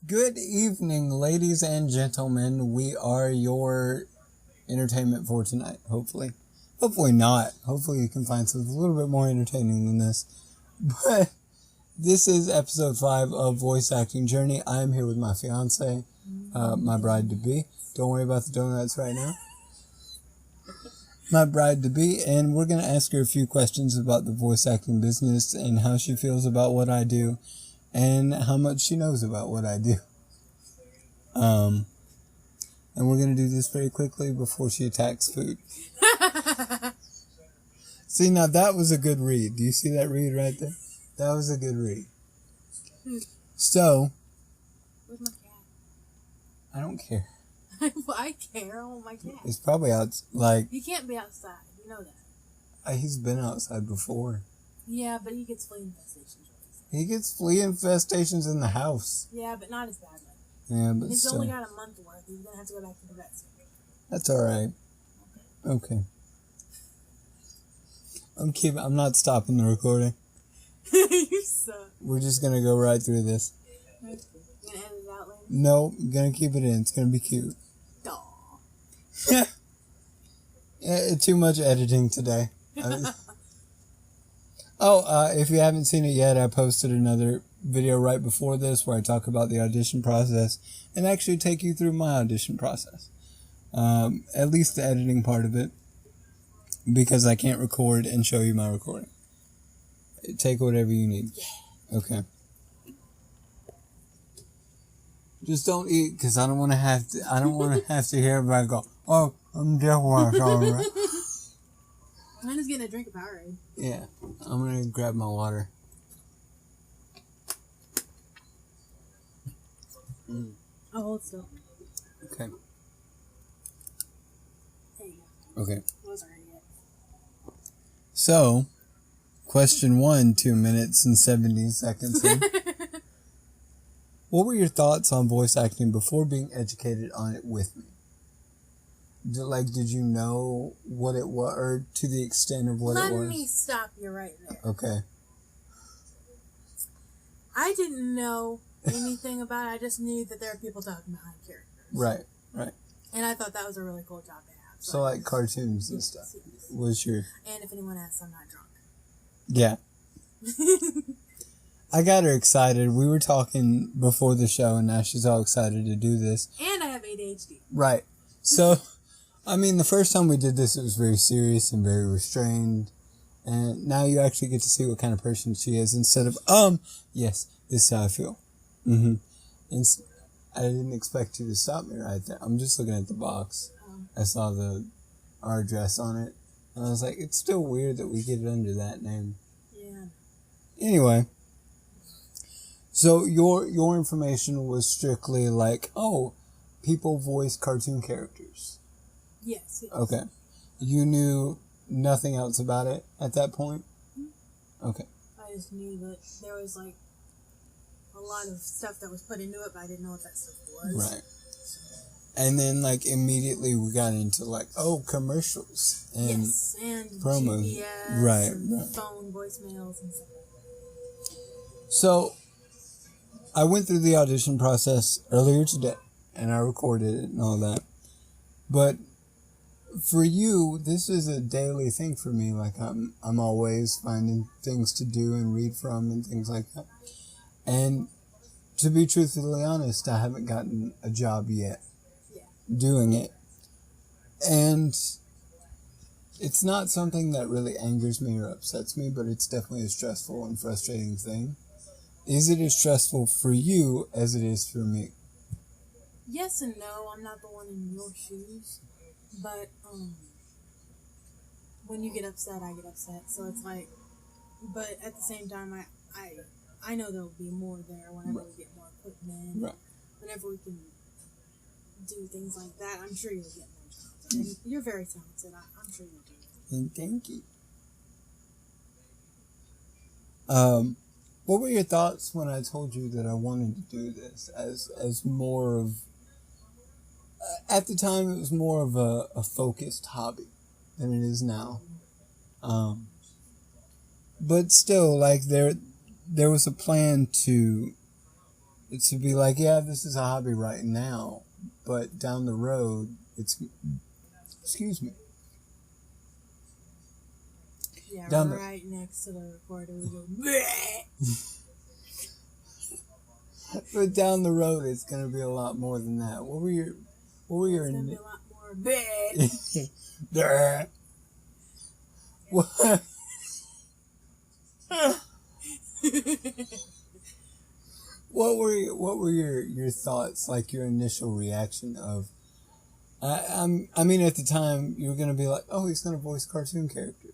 Good evening, ladies and gentlemen. We are your entertainment for tonight, hopefully. Hopefully not. Hopefully you can find something a little bit more entertaining than this. But this is episode 5 of Voice Acting Journey. I am here with my fiance, my bride-to-be. Don't worry about the donuts right now. My bride-to-be, and we're going to ask her a few questions about the voice acting business and how she feels about what I do and how much she knows about what I do. And we're going to do this very quickly before she attacks food. See, now that was a good read. Do you see that read right there? That was a good read. So. Where's my cat? I don't care. I care. I want my cat. He's probably out, like. He can't be outside. You know that. He's been outside before. Yeah, but he gets flea infestations. He gets flea infestations in the house. Yeah, but not as badly. Yeah, but he's still. only got a month worth. He's gonna have to go back to the vet soon. That's all right. Okay. I'm not stopping the recording. You suck. We're just gonna go right through this. You gonna edit it out later? No, I'm gonna keep it in. It's gonna be cute. Aw. Too much editing today. If you haven't seen it yet, I posted another video right before this where I talk about the audition process and actually take you through my audition process. At least the editing part of it, because I can't record and show you my recording. Take whatever you need. Okay. Just don't eat, because I don't want to have to hear everybody go, "Oh, I'm deaf when I talk." Right? I'm just getting a drink of Powerade. Yeah, I'm gonna grab my water. Oh, hold still. Okay. There you go. Okay. I wasn't ready yet. So, question 1, 2 minutes and 70 seconds in. What were your thoughts on voice acting before being educated on it with me? Did you know what it was, or to the extent of what it was? Let me stop you right there. Okay. I didn't know anything about it. I just knew that there are people talking behind characters. Right. And I thought that was a really cool job to have. So like cartoons and stuff. Yes. Was your... And if anyone asks, I'm not drunk. Yeah. I got her excited. We were talking before the show, and now she's all excited to do this. And I have ADHD. Right. So, I mean, the first time we did this, it was very serious and very restrained. And now you actually get to see what kind of person she is instead of, yes, this is how I feel. Mm-hmm. And I didn't expect you to stop me right there. I'm just looking at the box. I saw our address on it. And I was like, it's still weird that we get it under that name. Yeah. Anyway. So your information was strictly like, people voice cartoon characters. Yes. Okay. You knew nothing else about it at that point? Mm-hmm. Okay. I just knew that there was like a lot of stuff that was put into it, but I didn't know what that stuff was. Right. And then like immediately we got into like, commercials and promos. GPS right. Phone voicemails and stuff. So I went through the audition process earlier today, and I recorded it and all that. But for you, this is a daily thing for me. Like I'm always finding things to do and read from and things like that. And to be truthfully honest, I haven't gotten a job yet doing it. And it's not something that really angers me or upsets me, but it's definitely a stressful and frustrating thing. Is it as stressful for you as it is for me? Yes and no. I'm not the one in your shoes. But when you get upset, I get upset. So it's like, but at the same time, I know there'll be more there whenever we get more equipment. Right. Whenever we can do things like that, I'm sure you'll get more jobs. And you're very talented. I'm sure you'll do it. And thank you. What were your thoughts when I told you that I wanted to do this as more of... at the time, it was more of a focused hobby than it is now. But still, like, there was a plan to to be like, yeah, this is a hobby right now, but down the road, excuse me. Yeah, Down right next to the recorder, we go, bleh. But down the road, it's going to be a lot more than that. What were your It's going to be a lot more bleh. What? What were your thoughts, like your initial reaction of? I mean, at the time, you were gonna be like, oh, he's gonna voice cartoon characters,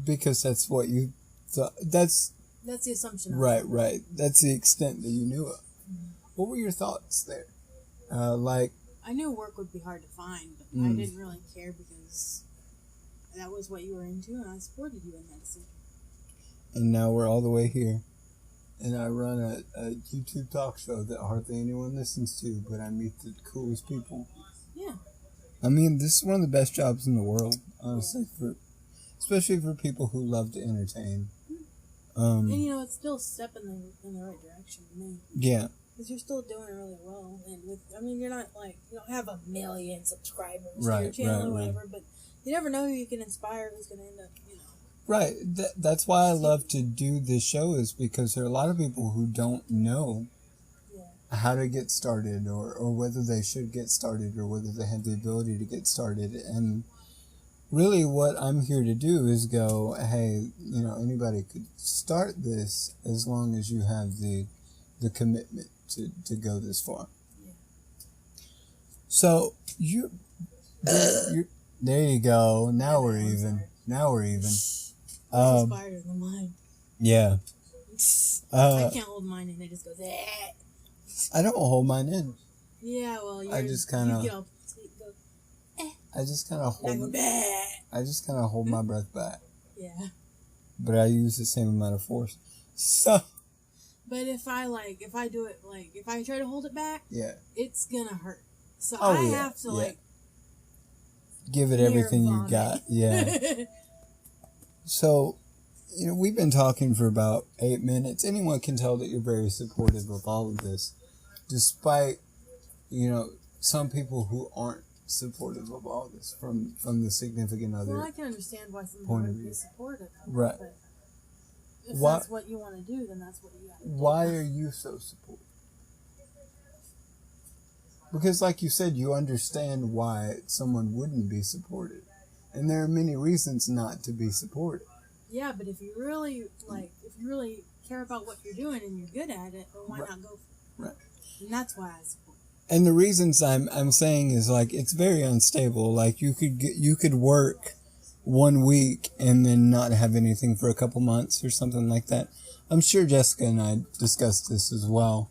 because that's what you thought. That's the assumption. Right. That's the extent that you knew of. What were your thoughts there? Like, I knew work would be hard to find, but I didn't really care because that was what you were into, and I supported you in that decision. And now we're all the way here. And I run a YouTube talk show that hardly anyone listens to, but I meet the coolest people. Yeah. I mean, this is one of the best jobs in the world, honestly, especially for people who love to entertain. And it's still a step in the right direction to me. Yeah. Because you're still doing really well, and you're not like, you don't have 1 million subscribers Right, to your channel right, or whatever, but you never know who you can inspire, who's going to end up, Right. That's why I love to do this show, is because there are a lot of people who don't know how to get started, or whether they should get started, or whether they have the ability to get started. And really what I'm here to do is go, hey, anybody could start this as long as you have the commitment to go this far. Yeah. So you're there you go. Now we're even. Quieter than mine. Yeah. I can't hold mine in. It just goes, eh. I don't hold mine in. Yeah, well, I just kind of. I just kind of hold my breath back. Yeah. But I use the same amount of force. So. But if I do it, if I try to hold it back, it's gonna hurt. So I have to give it everything you got. Yeah. So, we've been talking for about 8 minutes. Anyone can tell that you're very supportive of all of this, despite, some people who aren't supportive of all this from the significant other. Well, I can understand why someone would be supportive. Right. But if that's what you want to do, then that's what you got to do. Why are you so supportive? Because, like you said, you understand why someone wouldn't be supportive. And there are many reasons not to be supportive. Yeah, but if you really care about what you're doing and you're good at it, then why not go for it? Right. And that's why I support it. And the reasons I'm saying is, it's very unstable. Like, you could work 1 week and then not have anything for a couple months or something like that. I'm sure Jessica and I discussed this as well.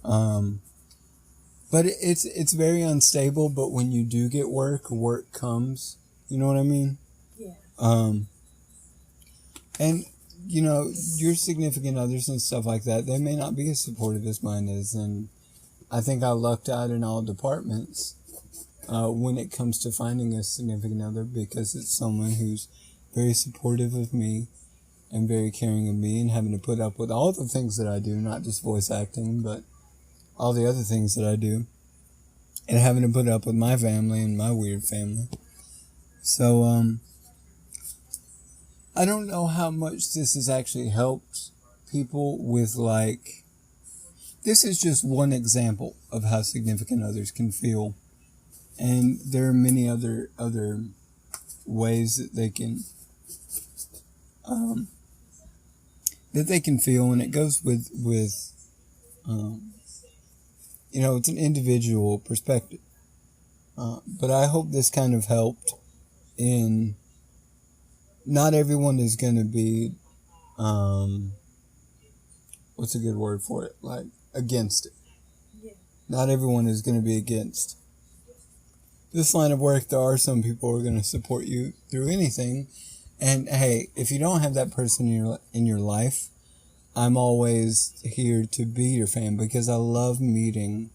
But it's very unstable, but when you do get work comes. You know what I mean? Yeah. And, your significant others and stuff like that, they may not be as supportive as mine is. And I think I lucked out in all departments when it comes to finding a significant other, because it's someone who's very supportive of me and very caring of me, and having to put up with all the things that I do, not just voice acting, but all the other things that I do, and having to put up with my family and my weird family. So, I don't know how much this has actually helped people with, this is just one example of how significant others can feel. And there are many other ways that they can, feel, and it goes with it's an individual perspective. But I hope this kind of helped. Not everyone is going to be, what's a good word for it? Against it. Yeah. Not everyone is going to be against this line of work. There are some people who are going to support you through anything. And hey, if you don't have that person in your life, I'm always here to be your fan, because I love meeting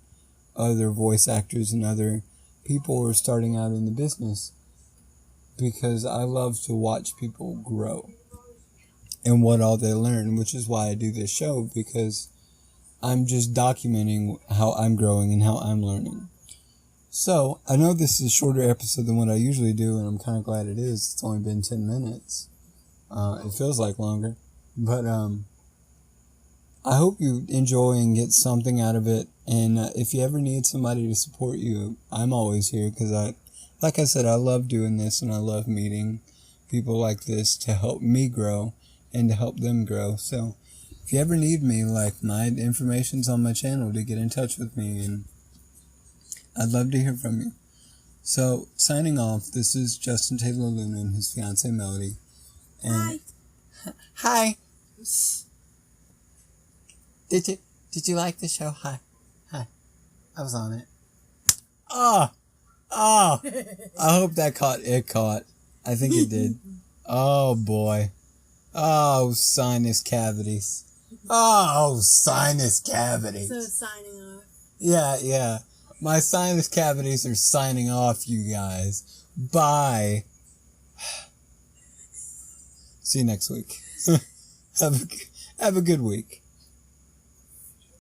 other voice actors and other people who are starting out in the business, because I love to watch people grow and what all they learn, which is why I do this show, because I'm just documenting how I'm growing and how I'm learning. So, I know this is a shorter episode than what I usually do, and I'm kind of glad it is. It's only been 10 minutes. It feels like longer. But, I hope you enjoy and get something out of it. And if you ever need somebody to support you, I'm always here because like I said, I love doing this and I love meeting people like this to help me grow and to help them grow. So if you ever need me, like, my information's on my channel to get in touch with me, and I'd love to hear from you. So, signing off, this is Justin Taylor Luna and his fiancee Melodie. And hi. Did you like the show? Hi. I was on it. I hope that caught. I think it did. Oh boy. Oh, sinus cavities. So signing off. Yeah. My sinus cavities are signing off, you guys. Bye. See you next week. Have a good week.